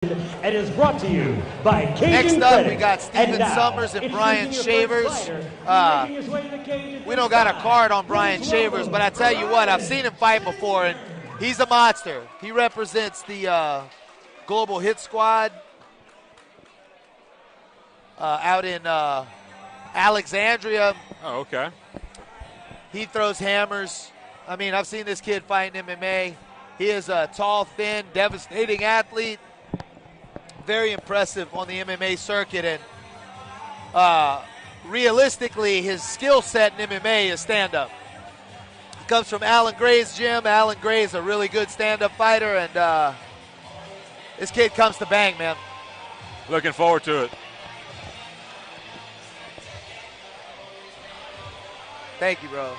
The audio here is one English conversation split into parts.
and is brought to you by Cajun Next up, Credit. we got Stephen Summers and Brian Shavers. We don't got a card on Brian Shavers, but I tell you what, I've seen him fight before, and he's a monster. He represents the Global Hit Squad out in Alexandria. Oh, okay. He throws hammers. I mean, I've seen this kid fight in MMA. He is a tall, thin, devastating athlete. Very impressive on the MMA circuit, and realistically, his skill set in MMA is stand-up. He comes from Alan Gray's gym. Alan Gray is a really good stand-up fighter, and this kid comes to bang, man. Looking forward to it. Thank you, bro.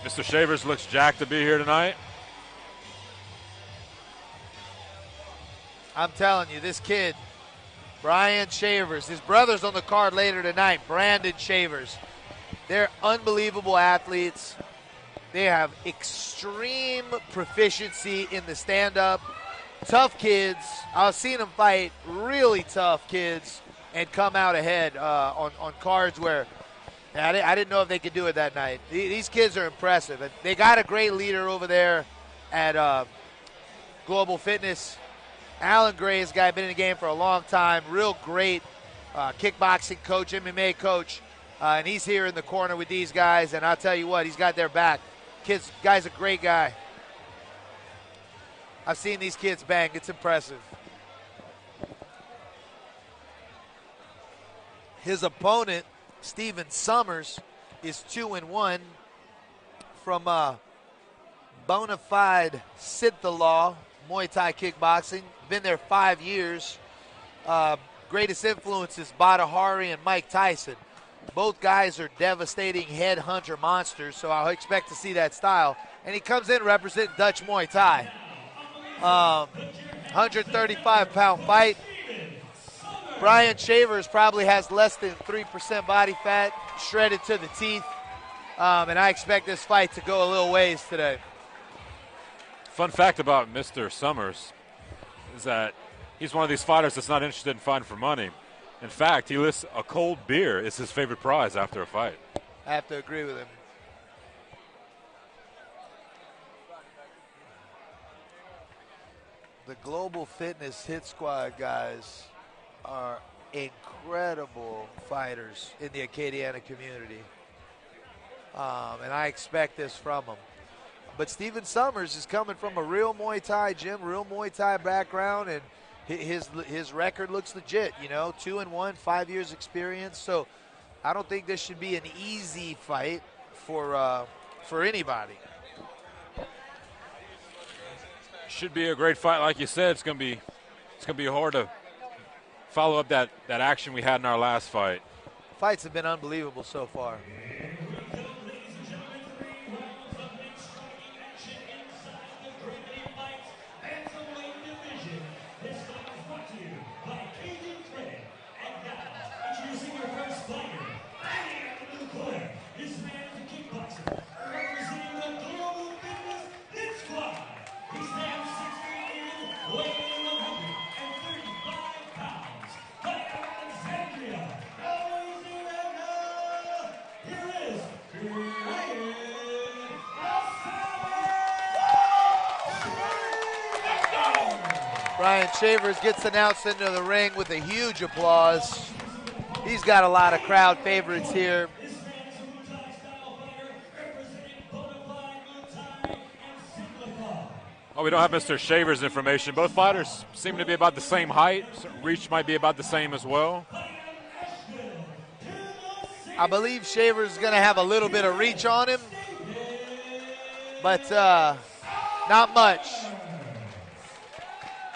Mr. Shavers looks jacked to be here tonight. I'm telling you, this kid, Brian Shavers, his brother's on the card later tonight, Brandon Shavers. They're unbelievable athletes. They have extreme proficiency in the stand-up. Tough kids. I've seen them fight really tough kids and come out ahead on cards where I didn't know if they could do it that night. These kids are impressive. And they got a great leader over there at Global Fitness. Alan Gray, this guy, been in the game for a long time. Real great kickboxing coach, MMA coach. And he's here in the corner with these guys. And I'll tell you what, he's got their back. Guy's a great guy. I've seen these kids bang. It's impressive. His opponent, Stephen Summers, is 2-1 from Bonafide Sinthala Muay Thai Kickboxing. Been there 5 years. Greatest influences, Badahari and Mike Tyson. Both guys are devastating headhunter monsters, so I'll expect to see that style. And he comes in representing Dutch Muay Thai. 135-pound fight. Brian Shavers probably has less than 3% body fat, shredded to the teeth. And I expect this fight to go a little ways today. Fun fact about Mr. Summers is that he's one of these fighters that's not interested in fighting for money. In fact, he lists a cold beer is his favorite prize after a fight. I have to agree with him. The Global Fitness Hit Squad guys are incredible fighters in the Acadiana community. And I expect this from them. But Stephen Summers is coming from a real Muay Thai gym, real Muay Thai background, and his record looks legit, 2-1, 5 years experience. So I don't think this should be an easy fight for anybody. Should be a great fight, like you said. It's gonna be hard to follow up that action we had in our last fight. Fights have been unbelievable so far. Brian Shavers gets announced into the ring with a huge applause. He's got a lot of crowd favorites here. Oh, we don't have Mr. Shavers' information. Both fighters seem to be about the same height. Reach might be about the same as well. I believe Shavers is going to have a little bit of reach on him, but not much.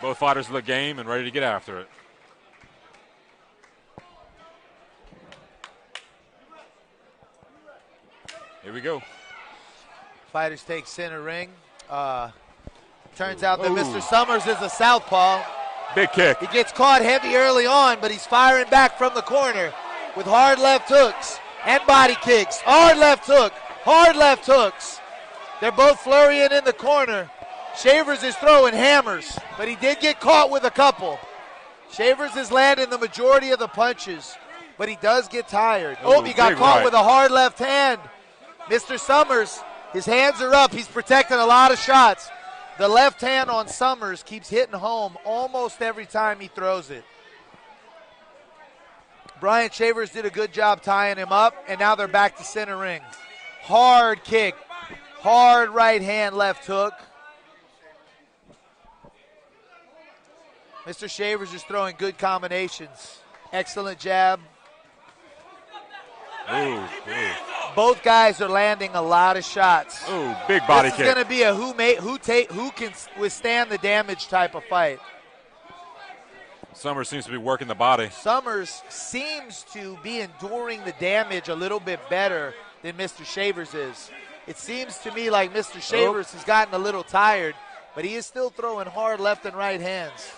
Both fighters look game and ready to get after it. Here we go. Fighters take center ring. Turns out that Mr. Summers is a southpaw. Big kick. He gets caught heavy early on, but he's firing back from the corner with hard left hooks and body kicks. Hard left hook, hard left hooks. They're both flurrying in the corner. Shavers is throwing hammers, but he did get caught with a couple. Shavers is landing the majority of the punches, but he does get tired. Oh, he got caught with a hard left hand. Mr. Summers, his hands are up. He's protecting a lot of shots. The left hand on Summers keeps hitting home almost every time he throws it. Brian Shavers did a good job tying him up, and now they're back to center ring. Hard kick, hard right hand left hook. Mr. Shavers is throwing good combinations. Excellent jab. Ooh. Both guys are landing a lot of shots. Ooh, big body kick. kick. This is going to be a who can withstand the damage type of fight. Summers seems to be working the body. Summers seems to be enduring the damage a little bit better than Mr. Shavers is. It seems to me like Mr. Shavers has gotten a little tired, but he is still throwing hard left and right hands.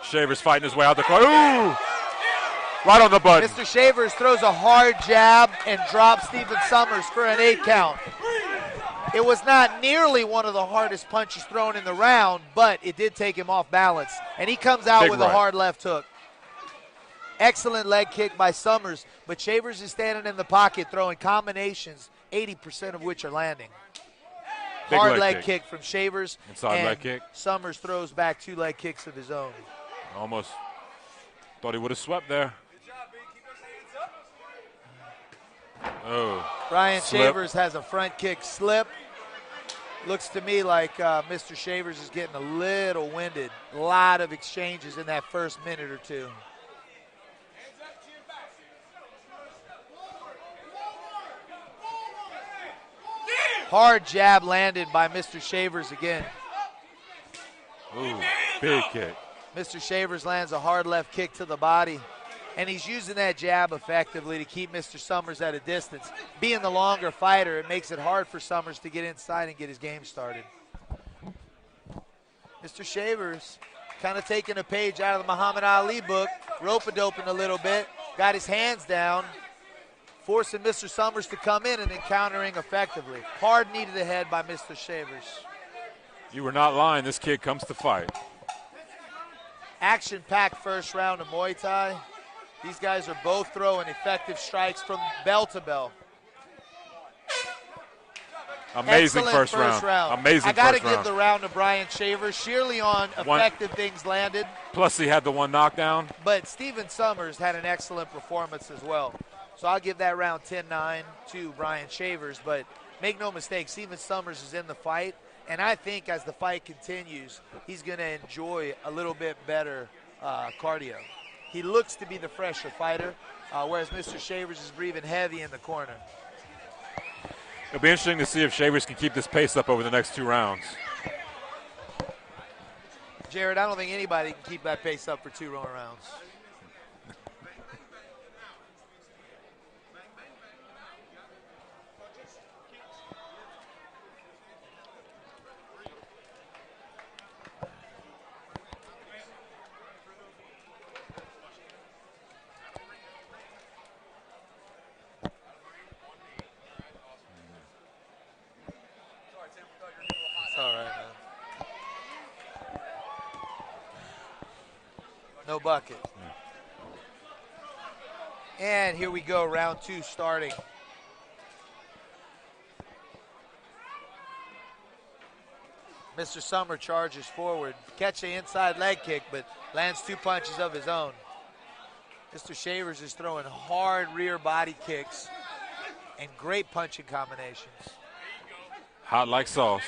Shavers fighting his way out the corner. Ooh! Right on the button. Mr. Shavers throws a hard jab and drops Stephen Summers for an 8 count. It was not nearly one of the hardest punches thrown in the round, but it did take him off balance. And he comes out with a hard left hook. Excellent leg kick by Summers, but Shavers is standing in the pocket throwing combinations, 80% of which are landing. Big hard leg kick from Shavers. Inside leg kick. Summers throws back 2 leg kicks of his own. Almost thought he would have swept there. Oh. Brian Shavers has a front kick slip. Looks to me like Mr. Shavers is getting a little winded. A lot of exchanges in that first minute or two. Hard jab landed by Mr. Shavers again. Ooh, big kick. Mr. Shavers lands a hard left kick to the body. And he's using that jab effectively to keep Mr. Summers at a distance. Being the longer fighter, it makes it hard for Summers to get inside and get his game started. Mr. Shavers kind of taking a page out of the Muhammad Ali book, rope-a-doping a little bit, got his hands down, forcing Mr. Summers to come in and then countering effectively. Hard knee to the head by Mr. Shavers. You were not lying. This kid comes to fight. Action-packed first round of Muay Thai. These guys are both throwing effective strikes from bell to bell. Amazing first round. Amazing I gotta first round. give the round to Brian Shavers. Sheerly on effective things landed. Plus he had the one knockdown. But Stephen Summers had an excellent performance as well. So I'll give that round 10-9 to Brian Shavers. But make no mistake, Stephen Summers is in the fight. And I think as the fight continues, he's going to enjoy a little bit better cardio. He looks to be the fresher fighter, whereas Mr. Shavers is breathing heavy in the corner. It'll be interesting to see if Shavers can keep this pace up over the next 2 rounds. Jared, I don't think anybody can keep that pace up for 2 more rounds. No bucket. And here we go, round 2 starting. Mr. Summer charges forward. Catch the inside leg kick, but lands 2 punches of his own. Mr. Shavers is throwing hard rear body kicks and great punching combinations. Hot like sauce.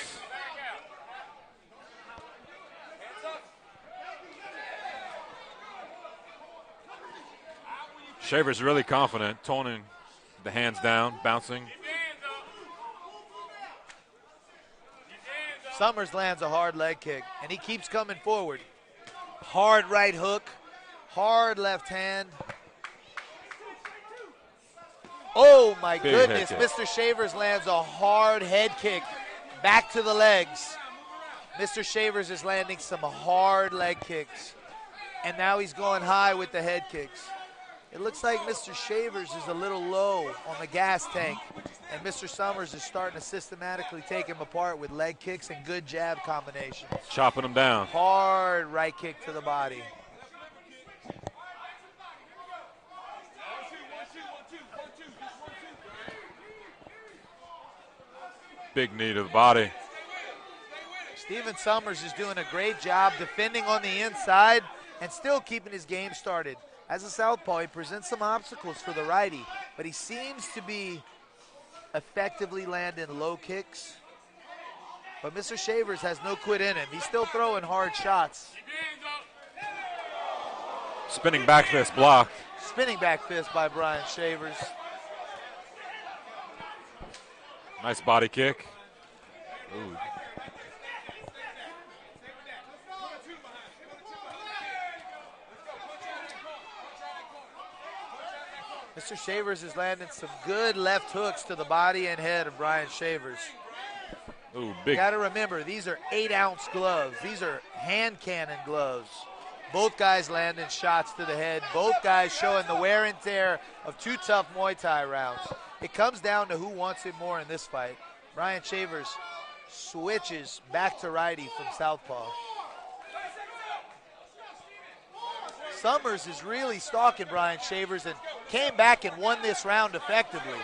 Shavers really confident, toning the hands down, bouncing. Summers lands a hard leg kick, and he keeps coming forward. Hard right hook, hard left hand. Oh my goodness, Mr. Shavers lands a hard head kick back to the legs. Mr. Shavers is landing some hard leg kicks, and now he's going high with the head kicks. It looks like Mr. Shavers is a little low on the gas tank, and Mr. Summers is starting to systematically take him apart with leg kicks and good jab combinations. Chopping him down. Hard right kick to the body. Big knee to the body. Steven Summers is doing a great job defending on the inside and still keeping his game started. As a southpaw, he presents some obstacles for the righty, but he seems to be effectively landing low kicks. But Mr. Shavers has no quit in him. He's still throwing hard shots. Spinning back fist blocked. Spinning back fist by Brian Shavers. Nice body kick. Ooh. Mr. Shavers is landing some good left hooks to the body and head of Brian Shavers. Ooh, big. You got to remember, these are 8-ounce gloves. These are hand cannon gloves. Both guys landing shots to the head. Both guys showing the wear and tear of two tough Muay Thai rounds. It comes down to who wants it more in this fight. Brian Shavers switches back to righty from southpaw. Summers is really stalking Brian Shavers and came back and won this round effectively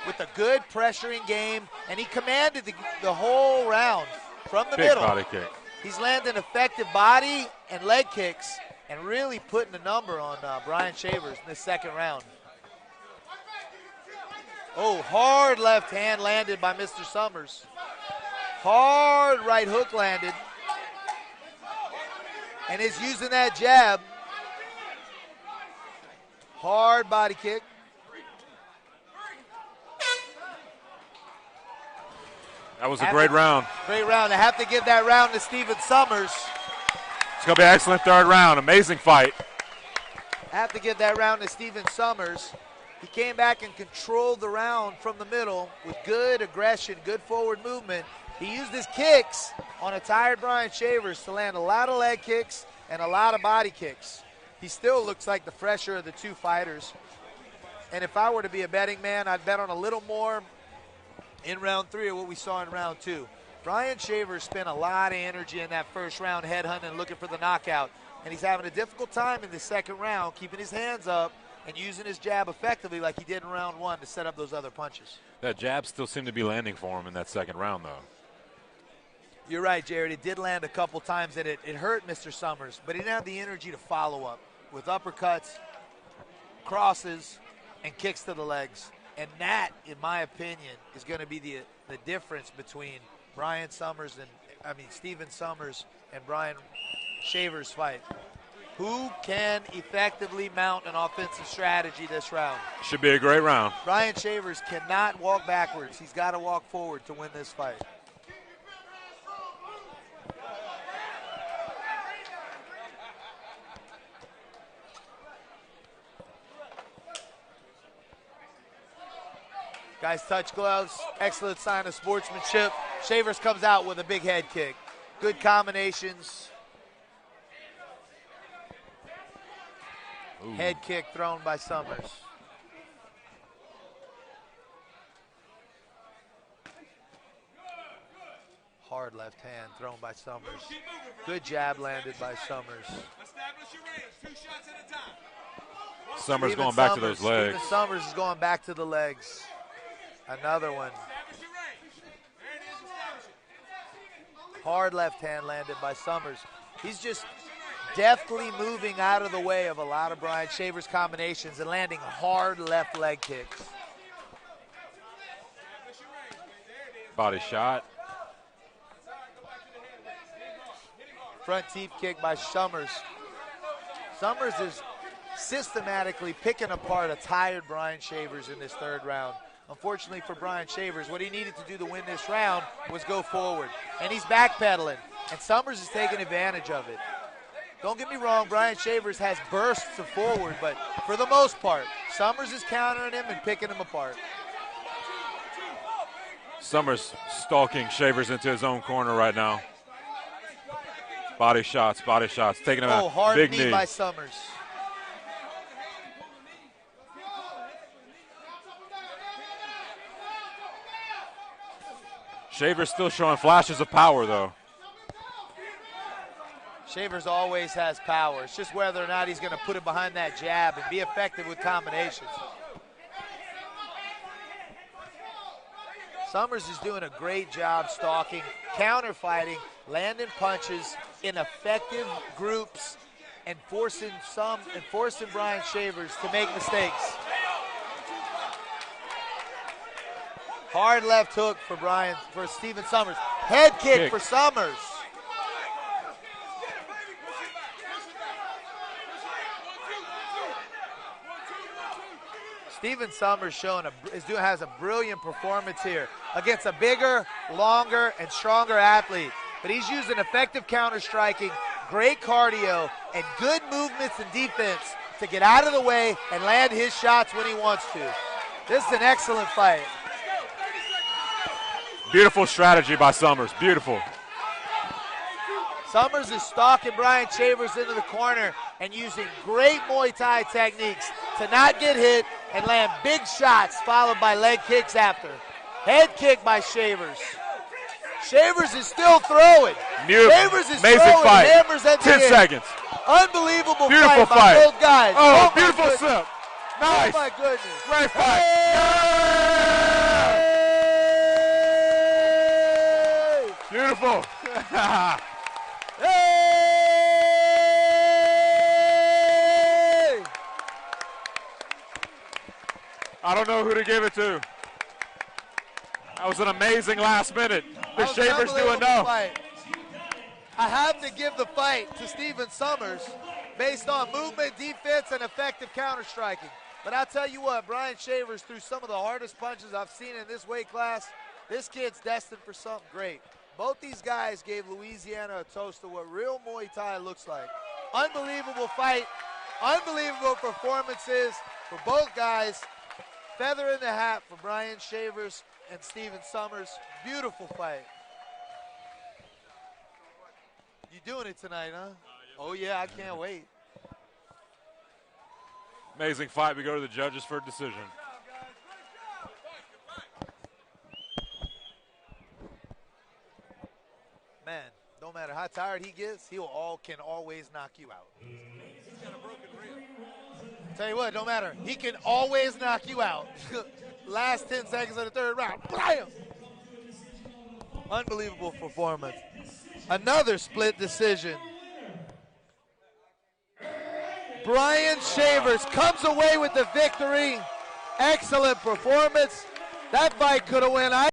with a good pressuring game, and he commanded the whole round from the middle. Big body kick. He's landing effective body and leg kicks and really putting a number on Brian Shavers in this second round. Oh, hard left hand landed by Mr. Summers. Hard right hook landed. And is using that jab. Hard body kick. That was a great round. Great round. I have to give that round to Steven Summers. It's going to be an excellent third round. Amazing fight. I have to give that round to Steven Summers. He came back and controlled the round from the middle with good aggression, good forward movement. He used his kicks on a tired Brian Shavers to land a lot of leg kicks and a lot of body kicks. He still looks like the fresher of the two fighters. And if I were to be a betting man, I'd bet on a little more in round 3 of what we saw in round 2. Brian Shavers spent a lot of energy in that first round headhunting, looking for the knockout. And he's having a difficult time in the second round, keeping his hands up and using his jab effectively like he did in round 1 to set up those other punches. That jab still seemed to be landing for him in that second round, though. You're right, Jared. It did land a couple times, and it hurt Mr. Summers, but he didn't have the energy to follow up with uppercuts, crosses, and kicks to the legs. And that, in my opinion, is going to be the difference between Steven Summers and Brian Shavers' fight. Who can effectively mount an offensive strategy this round? Should be a great round. Brian Shavers cannot walk backwards. He's got to walk forward to win this fight. Guys touch gloves, excellent sign of sportsmanship. Shavers comes out with a big head kick. Good combinations. Ooh. Head kick thrown by Summers. Hard left hand thrown by Summers. Good jab landed by Summers. Summers going back to those legs. Steven Summers is going back to the legs. Another one. Hard left hand landed by Summers. He's just deftly moving out of the way of a lot of Brian Shavers' combinations and landing hard left leg kicks. Body shot. Front teep kick by Summers. Summers is systematically picking apart a tired Brian Shavers in this third round. Unfortunately for Brian Shavers, what he needed to do to win this round was go forward. And he's backpedaling, and Summers is taking advantage of it. Don't get me wrong, Brian Shavers has bursts to forward, but for the most part, Summers is countering him and picking him apart. Summers stalking Shavers into his own corner right now. Body shots, taking him out. Hard Big knee by Summers. Shavers still showing flashes of power, though. Shavers always has power. It's just whether or not he's going to put it behind that jab and be effective with combinations. Summers is doing a great job stalking, counter-fighting, landing punches in effective groups, and forcing Brian Shavers to make mistakes. Hard left hook for Stephen Summers. Head kick for Summers. Stephen Summers has a brilliant performance here against a bigger, longer, and stronger athlete. But he's using effective counter-striking, great cardio, and good movements and defense to get out of the way and land his shots when he wants to. This is an excellent fight. Beautiful strategy by Summers, beautiful. Summers is stalking Brian Shavers into the corner and using great Muay Thai techniques to not get hit and land big shots followed by leg kicks after. Head kick by Shavers. Shavers is still throwing. Shavers is amazing throwing fight. hammers at the 10 end. seconds. Unbelievable Beautiful fight by fight. both guys. Oh, my beautiful goodness. slip. Nice. Oh my goodness. Great fight. Hey! Beautiful. Hey! I don't know who to give it to. That was an amazing last minute. The That was an Shavers do unbelievable enough. fight. I have to give the fight to Stephen Summers based on movement, defense, and effective counter-striking. But I'll tell you what, Brian Shavers threw some of the hardest punches I've seen in this weight class. This kid's destined for something great. Both these guys gave Louisiana a toast of what real Muay Thai looks like. Unbelievable fight, unbelievable performances for both guys. Feather in the hat for Brian Shavers and Stephen Summers. Beautiful fight. You doing it tonight, huh? Oh yeah, I can't wait. Amazing fight. We go to the judges for a decision. Man, no matter how tired he gets, can always knock you out. Tell you what, don't matter. He can always knock you out. Last 10 seconds of the third round. Blam! Unbelievable performance. Another split decision. Brian Shavers comes away with the victory. Excellent performance. That fight could have went